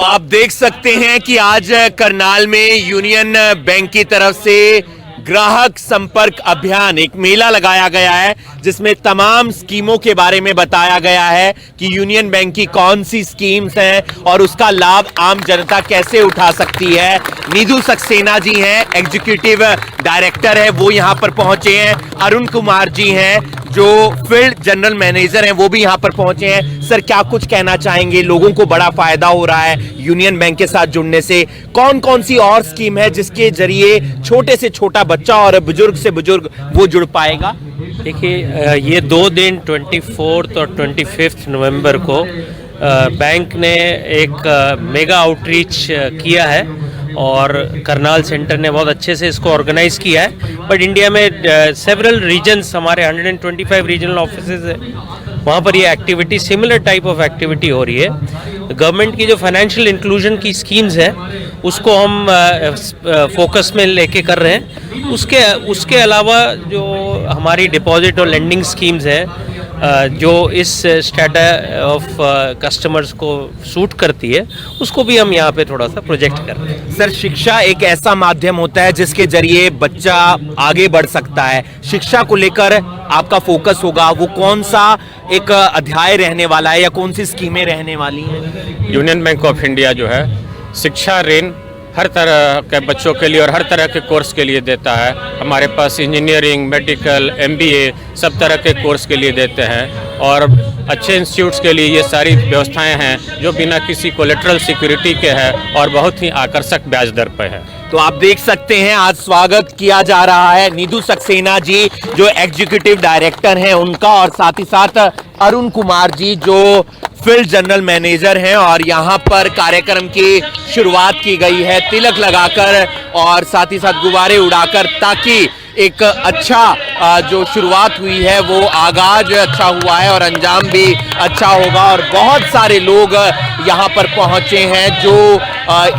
आप देख सकते हैं कि आज करनाल में यूनियन बैंक की तरफ से ग्राहक संपर्क अभियान एक मेला लगाया गया है, जिसमें तमाम स्कीमों के बारे में बताया गया है कि यूनियन बैंक की कौन सी स्कीम्स हैं और उसका लाभ आम जनता कैसे उठा सकती है। नीधू सक्सेना जी हैं, एग्जीक्यूटिव डायरेक्टर है, वो यहाँ पर पहुंचे हैं। अरुण कुमार जी हैं जो फील्ड जनरल मैनेजर हैं, वो भी यहाँ पर पहुंचे हैं। सर, क्या कुछ कहना चाहेंगे? लोगों को बड़ा फायदा हो रहा है यूनियन बैंक के साथ जुड़ने से। कौन कौन सी और स्कीम है जिसके जरिए छोटे से छोटा बच्चा और बुजुर्ग से बुजुर्ग वो जुड़ पाएगा? देखिए, ये 2 दिन 24 और 25 नवंबर को बैंक ने एक मेगा आउटरीच किया है और करनाल सेंटर ने बहुत अच्छे से इसको ऑर्गेनाइज किया है। बट इंडिया में सेवरल रीजन्स, हमारे 125 रीजनल ऑफिसेज है, वहाँ पर ये activity, similar type of activity हो रही है। गवर्नमेंट की जो फाइनेंशियल इंक्लूजन की स्कीम्स है उसको हम फोकस में लेके कर रहे हैं। उसके अलावा जो हमारी डिपॉजिट और लेंडिंग स्कीम्स है जो इस स्टेटा ऑफ कस्टमर्स को सूट करती है, उसको भी हम यहाँ पे थोड़ा सा प्रोजेक्ट कर रहे हैं। सर, शिक्षा एक ऐसा माध्यम होता है जिसके जरिए बच्चा आगे बढ़ सकता है। शिक्षा को लेकर आपका फोकस होगा, वो कौन सा एक अध्याय रहने वाला है या कौन सी स्कीमें रहने वाली हैं? यूनियन बैंक ऑफ इंडिया जो है शिक्षा ऋण हर तरह के बच्चों के लिए और हर तरह के कोर्स के लिए देता है। हमारे पास इंजीनियरिंग, मेडिकल, MBA सब तरह के कोर्स के लिए देते हैं और अच्छे इंस्टीट्यूट्स के लिए ये सारी व्यवस्थाएं हैं जो बिना किसी कोलेटरल सिक्योरिटी के है और बहुत ही आकर्षक ब्याज दर पर है। तो आप देख सकते हैं आज स्वागत किया जा रहा है नीधू सक्सेना जी जो एग्जीक्यूटिव डायरेक्टर हैं उनका, और साथ ही साथ अरुण कुमार जी जो फील्ड जनरल मैनेजर हैं, और यहाँ पर कार्यक्रम की शुरुआत की गई है तिलक लगाकर और साथ ही साथ गुब्बारे उड़ाकर, ताकि एक अच्छा जो शुरुआत हुई है वो आगाज अच्छा हुआ है और अंजाम भी अच्छा होगा। और बहुत सारे लोग यहाँ पर पहुँचे हैं जो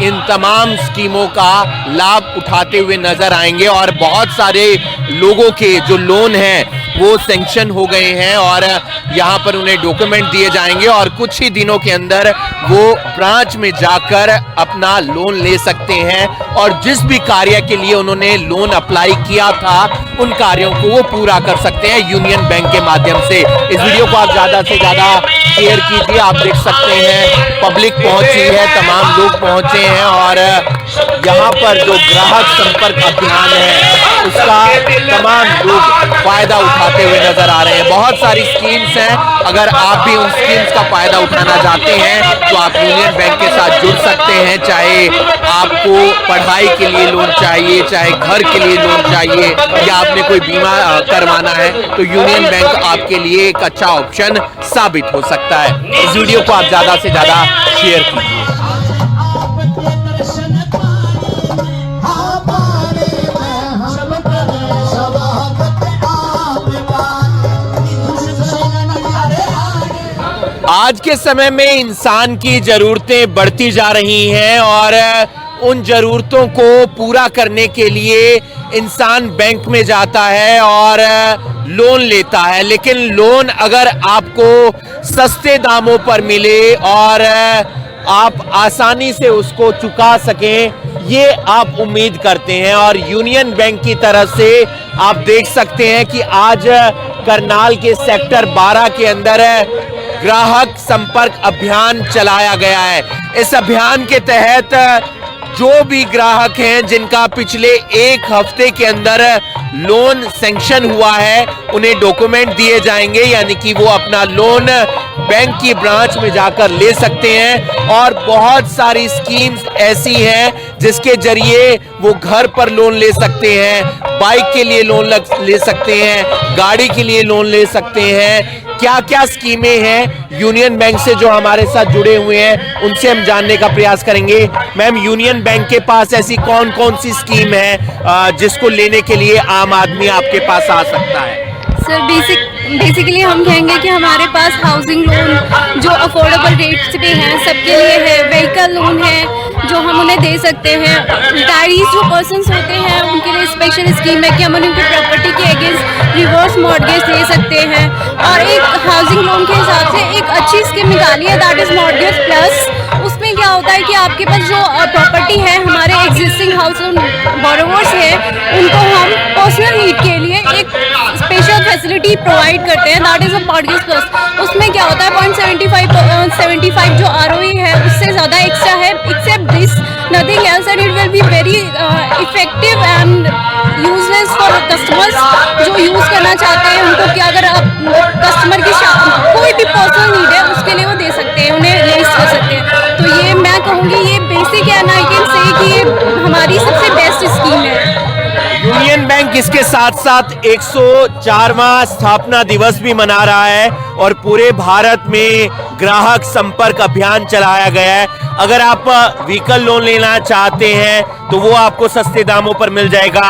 इन तमाम स्कीमों का लाभ उठाते हुए नजर आएंगे, और बहुत सारे लोगों के जो लोन हैं वो सैंक्शन हो गए हैं और यहाँ पर उन्हें डॉक्यूमेंट दिए जाएंगे और कुछ ही दिनों के अंदर वो ब्रांच में जाकर अपना लोन ले सकते हैं और जिस भी कार्य के लिए उन्होंने लोन अप्लाई किया था उन कार्यों को वो पूरा कर सकते हैं यूनियन बैंक के माध्यम से। इस वीडियो को आप ज्यादा से ज्यादा शेयर कीजिए। आप देख सकते हैं पब्लिक पहुंची है, तमाम लोग पहुंचे हैं और यहाँ पर जो ग्राहक संपर्क अभियान है उसका तमाम लोग फायदा उठाते हुए नजर आ रहे हैं। बहुत सारी स्कीम्स हैं, अगर आप भी उन स्कीम्स का फायदा उठाना चाहते हैं तो आप यूनियन बैंक के साथ जुड़ सकते हैं। चाहे आपको पढ़ाई के लिए लोन चाहिए, चाहे घर के लिए लोन चाहिए या आपने कोई बीमा करवाना है, तो यूनियन बैंक आपके लिए एक अच्छा ऑप्शन साबित हो सकता है। इस वीडियो को आप ज्यादा से ज्यादा शेयर कीजिए। आज के समय में इंसान की ज़रूरतें बढ़ती जा रही हैं और उन ज़रूरतों को पूरा करने के लिए इंसान बैंक में जाता है और लोन लेता है। लेकिन लोन अगर आपको सस्ते दामों पर मिले और आप आसानी से उसको चुका सकें, ये आप उम्मीद करते हैं। और यूनियन बैंक की तरफ से आप देख सकते हैं कि आज करनाल के सेक्टर 12 के अंदर ग्राहक संपर्क अभियान चलाया गया है। इस अभियान के तहत जो भी ग्राहक हैं जिनका पिछले 1 हफ्ते के अंदर लोन सैंक्शन हुआ है उन्हें डॉक्यूमेंट दिए जाएंगे, यानी कि वो अपना लोन बैंक की ब्रांच में जाकर ले सकते हैं। और बहुत सारी स्कीम्स ऐसी हैं जिसके जरिए वो घर पर लोन ले सकते हैं, बाइक के लिए लोन ले सकते हैं, गाड़ी के लिए लोन ले सकते हैं। क्या क्या स्कीमें हैं यूनियन बैंक से जो हमारे साथ जुड़े हुए हैं उनसे हम जानने का प्रयास करेंगे। मैम, यूनियन बैंक के पास ऐसी कौन कौन सी स्कीम है जिसको लेने के लिए आम आदमी आपके पास आ सकता है? सर, बेसिकली हम कहेंगे कि हमारे पास हाउसिंग लोन जो अफोर्डेबल रेट्स पे हैं सबके लिए है, व्हीकल लोन है जो हम उन्हें दे सकते हैं, रिटायरीज जो पर्सन्स होते हैं उनके लिए स्पेशल स्कीम है कि हम उनकी प्रॉपर्टी के अगेंस्ट रिवर्स मॉर्गेज दे सकते हैं। और एक हाउसिंग लोन के हिसाब से एक अच्छी स्कीम निकाली है, दैट इज मॉर्गेज प्लस। उसमें क्या होता है कि आपके पास जो प्रॉपर्टी है, हमारे एग्जिस्टिंग हाउस लोन बोरोवर्स हैं, उनको हम पर्सनल नीड के लिए एक स्पेशल फैसिलिटी प्रोवाइड करते हैं, that is a mortgage plus. उसमें क्या होता है 0.75 जो ROE है उससे ज़्यादा एक्स्ट्रा है, except this nothing else, and it will be very effective and useless for customers जो यूज़ करना चाहते हैं उनको। क्या अगर कस्टमर की कोई भी पर्सनल नीड है उसके लिए वो दे सकते हैं, उन्हें रेज कर सकते हैं। तो ये मैं कहूँगी ये बेसिक है ना, आई कैन से कि ये हमारी सबसे बेस्ट स्कीम है। यूनियन बैंक इसके साथ साथ 104वां स्थापना दिवस भी मना रहा है और पूरे भारत में ग्राहक संपर्क अभियान चलाया गया है। अगर आप व्हीकल लोन लेना चाहते हैं तो वो आपको सस्ते दामों पर मिल जाएगा।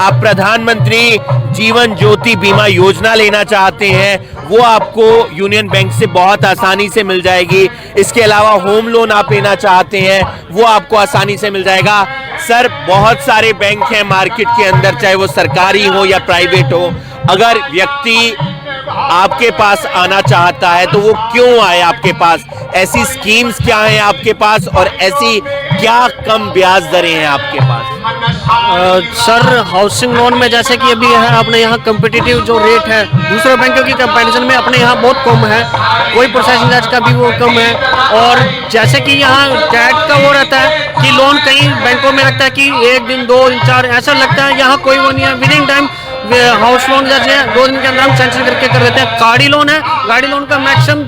आप प्रधानमंत्री जीवन ज्योति बीमा योजना लेना चाहते हैं वो आपको यूनियन बैंक से बहुत आसानी से मिल जाएगी। इसके अलावा होम लोन आप लेना चाहते हैं वो आपको आसानी से मिल जाएगा। सर, बहुत सारे बैंक हैं मार्केट के अंदर, चाहे वो सरकारी हो या प्राइवेट हो। अगर व्यक्ति आपके पास आना चाहता है तो वो क्यों आए आपके पास? ऐसी स्कीम्स क्या हैं आपके पास और ऐसी क्या कम ब्याज दरें हैं आपके पास? सर, हाउसिंग लोन में जैसे कि अभी है अपने यहाँ कम्पिटिटिव जो रेट है दूसरे बैंकों की कंपैरिजन में अपने यहाँ बहुत कम है, कोई प्रोसेसिंग चार्ज का भी वो कम है। और जैसे कि यहाँ कैट का वो रहता है कि लोन कई बैंकों में लगता है कि 1 दिन 2 दिन 4 ऐसा लगता है, यहाँ कोई वो नहीं है। विदिन टाइम हाउस लोन जैसे 2 दिन के अंदर हम सैंक्शन करके कर देते हैं। गाड़ी लोन है, गाड़ी लोन का मैक्सिमम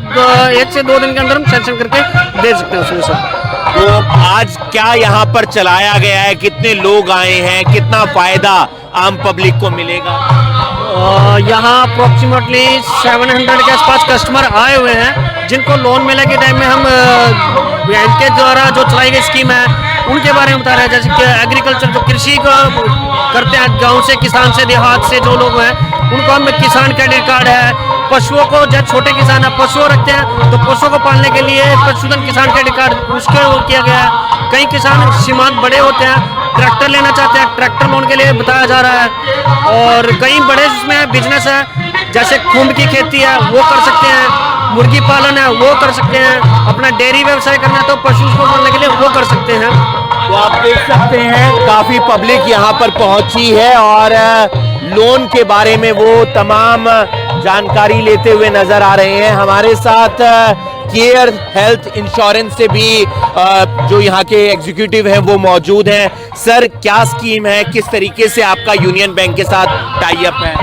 1 से 2 दिन के अंदर हम सैंक्शन करके दे सकते हैं उसमें सर। तो आज क्या यहाँ पर चलाया गया है? कितने लोग आए हैं? कितना फायदा आम पब्लिक को मिलेगा? यहाँ अप्रोक्सीमेटली 700 के आसपास कस्टमर आए हुए हैं जिनको लोन मिले के टाइम में हम बैंक के द्वारा जो चलाई गई स्कीम है उनके बारे में बता रहे हैं। जैसे कि एग्रीकल्चर जो कृषि को करते हैं, गांव से किसान से देहात से जो लोग हैं उनको हम किसान क्रेडिट कार्ड है। पशुओं को जब छोटे किसान है पशुओं रखते हैं तो पशुओं को पालने के लिए पशुधन किसान क्रेडिट कार्ड उसके वो किया गया है। कई किसान सीमांत बड़े होते हैं, ट्रैक्टर लेना चाहते हैं, ट्रैक्टर लोन के लिए बताया जा रहा है। और कई बड़े जिसमें बिजनेस है जैसे खुम्ब की खेती है वो कर सकते हैं, मुर्गी पालन है वो कर सकते हैं, अपना डेयरी व्यवसाय करना है तो पशु को पालने के लिए वो कर सकते हैं। तो आप देख सकते हैं काफी पब्लिक यहाँ पर पहुंची है और लोन के बारे में वो तमाम जानकारी लेते हुए नजर आ रहे हैं। हमारे साथ केयर हेल्थ इंश्योरेंस से भी जो यहाँ के एग्जीक्यूटिव हैं वो मौजूद हैं। सर, क्या स्कीम है, किस तरीके से आपका यूनियन बैंक के साथ टाई अप है?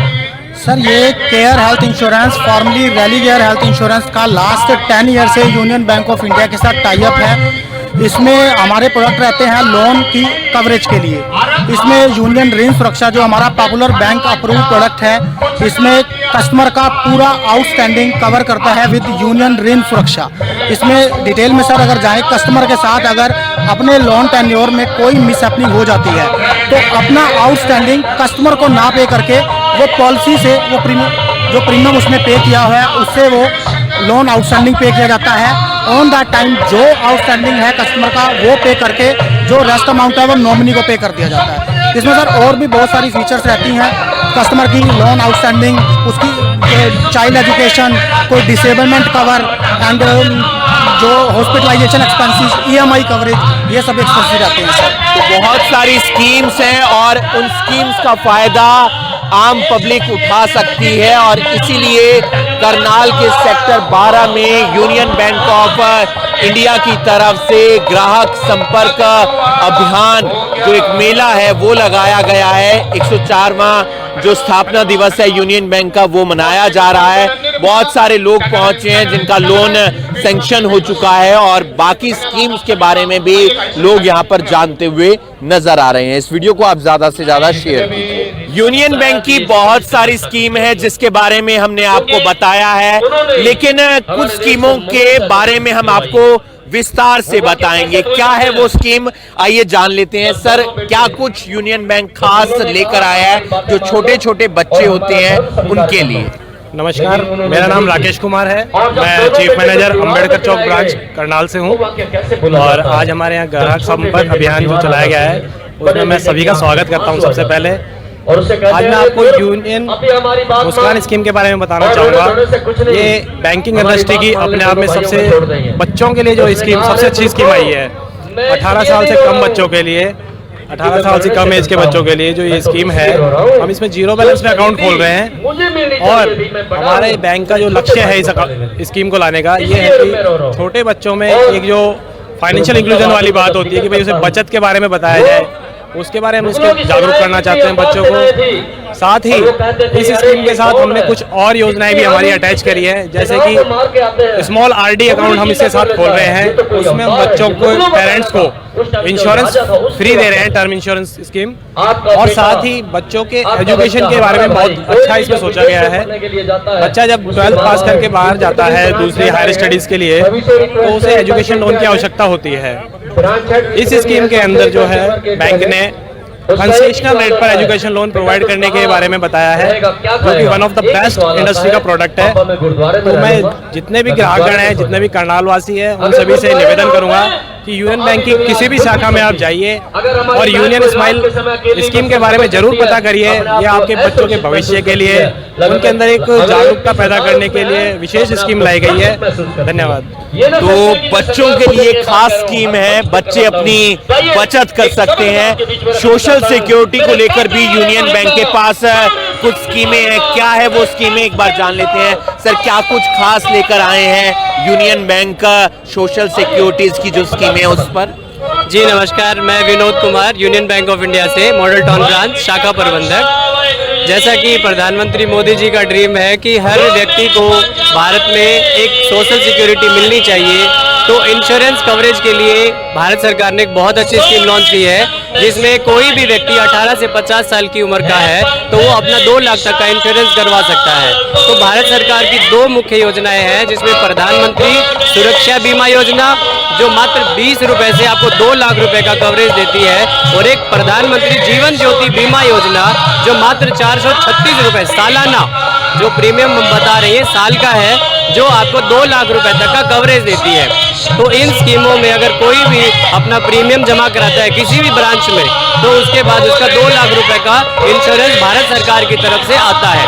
सर, ये care health insurance formally rally care health insurance का लास्ट 10 ईयर से यूनियन बैंक ऑफ इंडिया के साथ टाई अप है। इसमें हमारे प्रोडक्ट रहते हैं लोन की कवरेज के लिए। इसमें यूनियन ऋण सुरक्षा जो हमारा पॉपुलर बैंक अप्रूव प्रोडक्ट है, इसमें कस्टमर का पूरा आउटस्टैंडिंग कवर करता है विद यूनियन ऋण सुरक्षा। इसमें डिटेल में सर अगर जाए, कस्टमर के साथ अगर अपने लोन टेन्योर में कोई मिसहैपनिंग हो जाती है तो अपना आउटस्टैंडिंग कस्टमर को ना पे करके वो पॉलिसी से वो प्रीमियम उसने पे किया हुआ है उससे वो लोन आउटस्टैंडिंग पे किया जाता है। ऑन दैट टाइम जो आउटस्टैंडिंग है कस्टमर का वो पे करके जो रेस्ट अमाउंट है वो नॉमिनी को पे कर दिया जाता है। इसमें सर और भी बहुत सारी फीचर्स रहती हैं कस्टमर की, लोन आउटस्टैंडिंग, उसकी चाइल्ड एजुकेशन, कोई डिसेबलमेंट कवर एंड जो हॉस्पिटलाइजेशन एक्सपेंसेस, EMI कवरेज, ये सब एक्सपेंसेस रहते हैं सर। तो बहुत सारी स्कीम्स हैं और उन स्कीम्स का फायदा आम पब्लिक उठा सकती है और इसीलिए करनाल के सेक्टर 12 में यूनियन बैंक ऑफ इंडिया की तरफ से ग्राहक संपर्क अभियान जो एक मेला है वो लगाया गया है। 104वां जो स्थापना दिवस है यूनियन बैंक का वो मनाया जा रहा है। बहुत सारे लोग पहुंचे हैं जिनका लोन सैंक्शन हो चुका है और बाकी स्कीम्स के बारे में भी लोग यहां पर जानते हुए नजर आ रहे हैं। इस वीडियो को आप ज्यादा से ज्यादा शेयर कीजिए। यूनियन बैंक की बहुत सारी स्कीम है जिसके बारे में हमने आपको बताया है, लेकिन कुछ स्कीमों के बारे में हम आपको विस्तार से बताएंगे। क्या है वो स्कीम, आइए जान लेते हैं। सर, क्या कुछ यूनियन बैंक खास लेकर आया है जो छोटे छोटे बच्चे होते हैं उनके लिए? नमस्कार, मेरा नाम राकेश कुमार है, मैं चीफ मैनेजर अंबेडकर चौक ब्रांच करनाल से हूं और आज हमारे यहाँ ग्राहक संपर्क अभियान जो चलाया गया है उसमें मैं सभी का स्वागत करता हूं। सबसे पहले आज मैं आपको यूनियन मुस्कान स्कीम के बारे में बताना चाहूँगा। ये बैंकिंग इंडस्ट्री की अपने आप में सबसे बच्चों के लिए जो स्कीम सबसे अच्छी स्कीम आई है। 18 साल से कम बच्चों के लिए, 18 साल से कम एज के बच्चों के लिए जो ये स्कीम है, हम इसमें जीरो बैलेंस में अकाउंट खोल रहे हैं। और हमारे बैंक का जो लक्ष्य है इस स्कीम को लाने का, ये है कि छोटे बच्चों में एक जो फाइनेंशियल इंक्लूजन वाली बात होती है कि भाई उसे बचत के बारे में बताया जाए, उसके बारे में उसको जागरूक करना चाहते हैं बच्चों को। साथ ही इस स्कीम के साथ हमने कुछ और योजनाएं भी हमारी अटैच करी है, जैसे कि स्मॉल आरडी अकाउंट हम इसके साथ खोल रहे हैं। उसमें हम बच्चों को, पेरेंट्स को इंश्योरेंस फ्री दे रहे हैं, टर्म इंश्योरेंस स्कीम। और साथ ही बच्चों के एजुकेशन के बारे में बहुत अच्छा इसमें सोचा गया है। बच्चा जब 12th पास करके बाहर जाता है दूसरी हायर स्टडीज के लिए, तो उसे एजुकेशन लोन की आवश्यकता होती है। इस स्कीम के अंदर जो है बैंक ने कंसेशनल रेट पर एजुकेशन लोन प्रोवाइड करने के बारे में बताया है, जो कि one of the best industry का प्रोडक्ट है। तो मैं जितने भी ग्राहकगण हैं, जितने भी करनाल वासी हैं, उन सभी से निवेदन करूंगा कि यूनियन बैंक की किसी भी शाखा में आप जाइए और यूनियन स्माइल स्कीम के बारे में जरूर पता करिए। ये आपके बच्चों के भविष्य के लिए, उनके अंदर एक जागरूकता पैदा करने के लिए विशेष स्कीम लाई गई है। धन्यवाद। तो बच्चों के लिए खास स्कीम है, बच्चे अपनी बचत कर सकते हैं। सोशल सिक्योरिटी को लेकर भी यूनियन बैंक के पास कुछ स्कीमें हैं। क्या है वो स्कीमें, एक बार जान लेते हैं। सर, क्या कुछ खास लेकर आए हैं यूनियन बैंक का सोशल सिक्योरिटीज की जो स्कीमें है उस पर? जी नमस्कार, मैं Vinod Kumar, union bank of India से मॉडल टाउन ब्रांच शाखा प्रबंधक। जैसा कि प्रधानमंत्री मोदी जी का ड्रीम है कि हर व्यक्ति को भारत में एक सोशल सिक्योरिटी मिलनी चाहिए, तो इंश्योरेंस कवरेज के लिए भारत सरकार ने एक बहुत अच्छी स्कीम लॉन्च की है, जिसमें कोई भी व्यक्ति 18 से 50 साल की उम्र का है तो वो अपना 2 लाख तक का इंश्योरेंस करवा सकता है। तो भारत सरकार की 2 मुख्य योजनाएं हैं, जिसमें प्रधानमंत्री सुरक्षा बीमा योजना, जो मात्र 20 रुपए से आपको 2 लाख रुपए का कवरेज देती है, और एक प्रधानमंत्री जीवन ज्योति बीमा योजना, जो मात्र 436 रुपए सालाना जो प्रीमियम हम बता रहे हैं साल का है, जो आपको 2 लाख रुपए तक का कवरेज देती है। तो इन स्कीमों में अगर कोई भी अपना प्रीमियम जमा कराता है किसी भी ब्रांच में, तो उसके बाद उसका 2 लाख रुपए का इंश्योरेंस भारत सरकार की तरफ से आता है।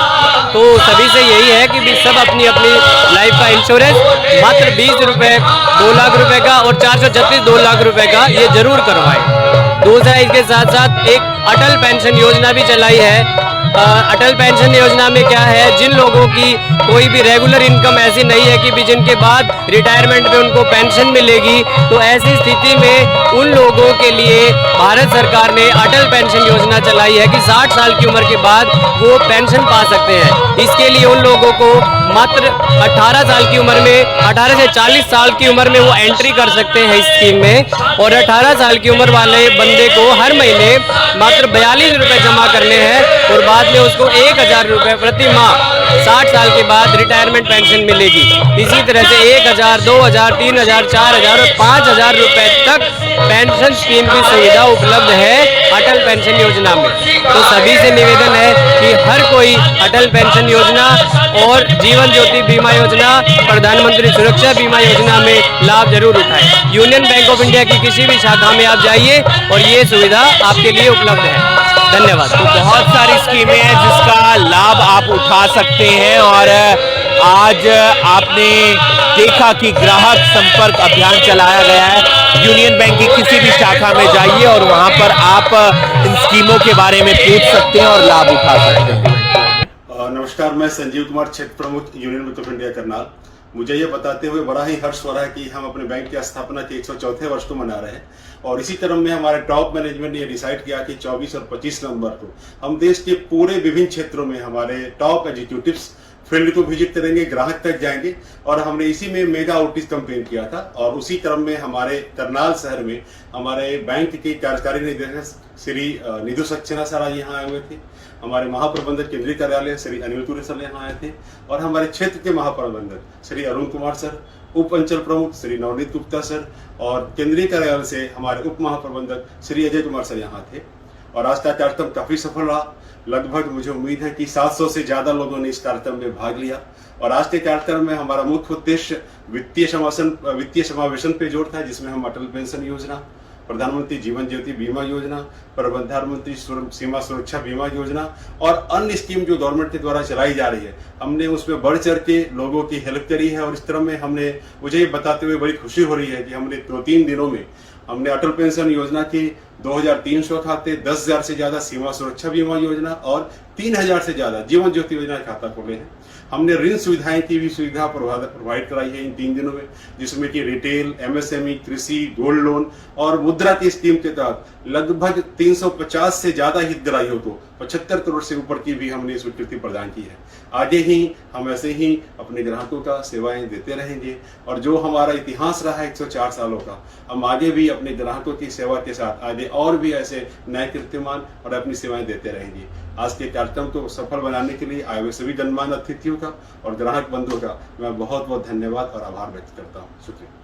तो सभी से यही है कि भी सब अपनी अपनी लाइफ का इंश्योरेंस मात्र 20 रुपए 2 लाख रुपए का और 436 2 लाख रुपए का ये जरूर करवाएं। दूसरा, इसके साथ साथ एक अटल पेंशन योजना भी चलाई है। अटल पेंशन योजना में क्या है, जिन लोगों की कोई भी रेगुलर इनकम ऐसी नहीं है कि भी जिनके बाद रिटायरमेंट में उनको पेंशन मिलेगी, तो ऐसी स्थिति में उन लोगों के लिए भारत सरकार ने अटल पेंशन योजना चलाई है कि 60 साल की उम्र के बाद वो पेंशन पा सकते हैं। इसके लिए उन लोगों को मात्र 18 साल की उम्र में, 18 से 40 साल की उम्र में वो एंट्री कर सकते हैं इस स्कीम में, और 18 साल की उम्र वाले बंदे को हर महीने मात्र 42 रुपए जमा करने हैं, और बाद में उसको 1000 रुपए प्रति माह 60 साल के बाद रिटायरमेंट पेंशन मिलेगी। इसी तरह से 1000, 2000, 3000, 4000 और 5000 रुपए तक पेंशन स्कीम की सुविधा उपलब्ध है अटल पेंशन योजना में। तो सभी से निवेदन है कि हर कोई अटल पेंशन योजना और जीवन ज्योति बीमा योजना, प्रधानमंत्री सुरक्षा बीमा योजना में लाभ जरूर उठाएं। यूनियन बैंक ऑफ इंडिया की किसी भी शाखा में आप जाइए और ये सुविधा आपके लिए उपलब्ध है। धन्यवाद। तो बहुत सारी स्कीमें हैं जिसका लाभ आप उठा सकते हैं, और आज आपने देखा कि ग्राहक संपर्क अभियान चलाया गया है। यूनियन बैंक की किसी भी शाखा में जाइए और वहां पर आप इन स्कीमों के बारे में पूछ सकते हैं और लाभ उठा सकते हैं। नमस्कार, मैं संजीव कुमार, क्षेत्र प्रमुख union bank of India Karnal. मुझे ये बताते हुए बड़ा ही हर्ष हो रहा है कि हम अपने बैंक की स्थापना के 104वें वर्ष को मना रहे हैं, और इसी क्रम में हमारे टॉप मैनेजमेंट ने ये डिसाइड किया कि 24 और 25 नवंबर को हम देश के पूरे विभिन्न क्षेत्रों में हमारे टॉप एग्जीक्यूटिव्स फील्ड को विजिट करेंगे, ग्राहक तक जाएंगे, और हमने इसी में मेगा आउटरीच कैंपेन किया था। और उसी क्रम में हमारे करनाल शहर में हमारे बैंक के कार्यकारी निदेशक श्री निधु सक्सेना सर आज यहाँ आए हुए थे, हमारे महाप्रबंधक केंद्रीय कार्यालय श्री अनिल तुरे सर यहाँ आए थे, और हमारे क्षेत्र के महाप्रबंधक श्री अरुण कुमार सर, उप अंचल प्रमुख श्री नवनीत गुप्ता सर, और केंद्रीय कार्यालय से हमारे उप महाप्रबंधक श्री अजय कुमार सर यहाँ थे। और आज का कार्यक्रम काफी सफल रहा। लगभग मुझे उम्मीद है कि 700 से ज्यादा लोगों ने इस कार्यक्रम में भाग लिया। और आज के कार्यक्रम में हमारा मुख्य उद्देश्य वित्तीय समावेशन पे जोर था, जिसमें हम अटल पेंशन योजना, प्रधानमंत्री जीवन ज्योति बीमा योजना, प्रधानमंत्री सीमा सुरक्षा बीमा योजना और अन्य स्कीम जो गवर्नमेंट के द्वारा चलाई जा रही है, हमने उसमें बढ़ चढ़ के लोगों की हेल्प करी है। और इस तरह में हमने, मुझे ये बताते हुए बड़ी खुशी हो रही है कि हमने 2-3 दिनों में हमने अटल पेंशन योजना के 2300 खाते, 10,000 से ज़्यादा सीमा सुरक्षा बीमा योजना और 3,000 से ज़्यादा जीवन ज्योति योजना के खाता खोले हैं। हमने ऋण सुविधाएं की भी सुविधा प्रोवाइड कराई है इन 3 दिनों में, जिसमें कि रिटेल, एमएसएमई, कृषि, गोल्ड लोन और मुद्रा की स्कीम के तहत लगभग 350 से ज़्यादा हितग्राहियों को 75 करोड़ से ऊपर की भी हमने स्वीकृति प्रदान की है। आगे ही हम ऐसे ही अपने ग्राहकों का सेवाएं देते रहेंगे और जो हमारा इतिहास रहा है 104 सालों का, हम आगे भी अपने ग्राहकों की सेवा के साथ आगे और भी ऐसे नए कीर्तिमान और अपनी सेवाएं देते रहेंगे। आज के कार्यक्रम को सफल बनाने के लिए आए हुए सभी गणमान्य अतिथियों का और ग्राहक बंधुओं का मैं बहुत बहुत धन्यवाद और आभार व्यक्त करता हूँ। शुक्रिया।